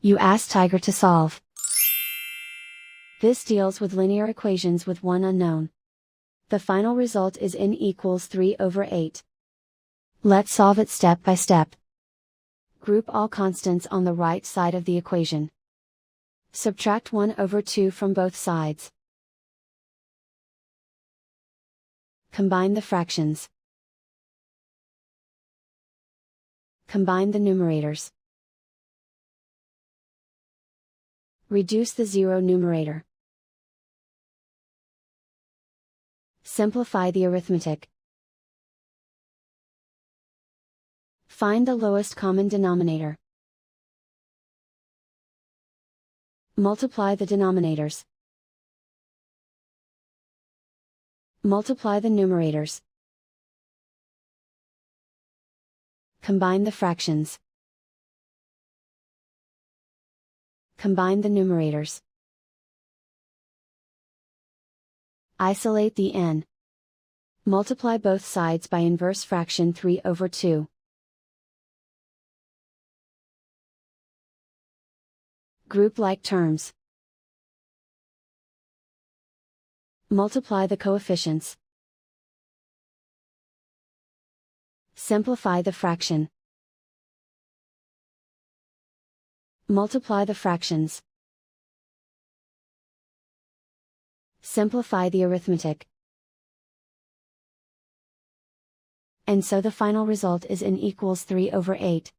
You ask Tiger to solve. This deals with linear equations with one unknown. The final result is n equals 3/8. Let's solve it step by step. Group all constants on the right side of the equation. Subtract 1/2 from both sides. Combine the fractions. Combine the numerators. Reduce the zero numerator. Simplify the arithmetic. Find the lowest common denominator. Multiply the denominators. Multiply the numerators. Combine the fractions. Combine the numerators. Isolate the n. Multiply both sides by inverse fraction 3/2. Group like terms. Multiply the coefficients. Simplify the fraction. Multiply the fractions. Simplify the arithmetic. And so the final result is n equals 3/8.